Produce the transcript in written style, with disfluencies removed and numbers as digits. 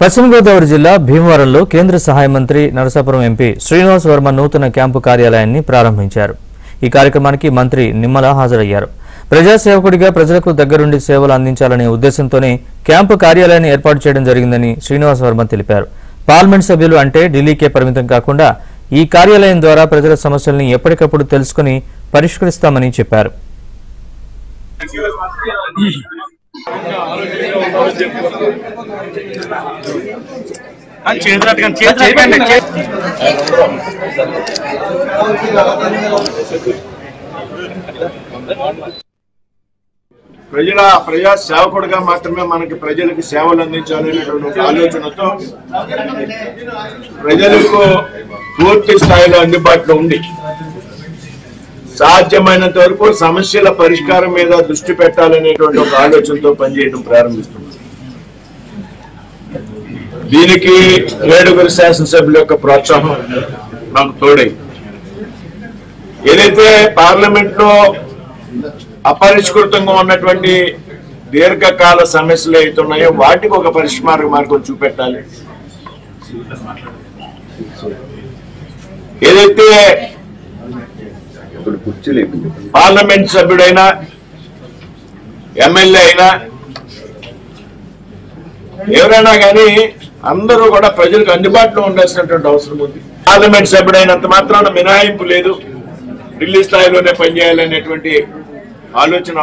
పశ్చిమ గోదావరి జిల్లా భీమవరంలో కేంద్ర సహాయ మంత్రి నరసాపురం ఎంపీ శ్రీనివాస్ వర్మ నూతన క్యాంపు కార్యాలయాన్ని ప్రారంభించారు. ఈ కార్యక్రమానికి మంత్రి నిమ్మల హాజరయ్యారు. ప్రజాసేవకుడిగా ప్రజలకు దగ్గరుండి సేవలు అందించాలనే ఉద్దేశంతోనే క్యాంపు కార్యాలయాన్ని ఏర్పాటు చేయడం జరిగిందని శ్రీనివాస్ వర్మ తెలిపారు. పార్లమెంట్ సభ్యులు అంటే ఢిల్లీకే పరిమితం కాకుండా ఈ కార్యాలయం ద్వారా ప్రజల సమస్యల్ని ఎప్పటికప్పుడు తెలుసుకుని పరిష్కరిస్తామని చెప్పారు. ప్రజా సేవకుడిగా మాత్రమే మనకి ప్రజలకు సేవలు అందించాలనేటువంటి ఆలోచనతో ప్రజలకు పూర్తి స్థాయిలో అందుబాటులో ఉండి సాధ్యమైనంత వరకు సమస్యల పరిష్కారం మీద దృష్టి పెట్టాలనేటువంటి ఒక ఆలోచనతో పనిచేయడం ప్రారంభిస్తున్నాం. దీనికి 7 శాసనసభ్యుల యొక్క ప్రోత్సాహం నాకు తోడై ఏదైతే పార్లమెంట్ లో అపరిష్కృతంగా ఉన్నటువంటి దీర్ఘకాల సమస్యలు అవుతున్నాయో వాటికి ఒక పరిష్కార మార్గం చూపెట్టాలి. ఏదైతే పార్లమెంట్ సభ్యుడైనా ఎమ్మెల్యే అయినా ఎవరైనా కానీ అందరూ కూడా ప్రజలకు అందుబాటులో ఉండాల్సినటువంటి అవసరం ఉంది. పార్లమెంట్ సభ్యుడైనంత మాత్రాన మినహాయింపు లేదు, ఢిల్లీ స్థాయిలోనే పనిచేయాలనేటువంటి ఆలోచన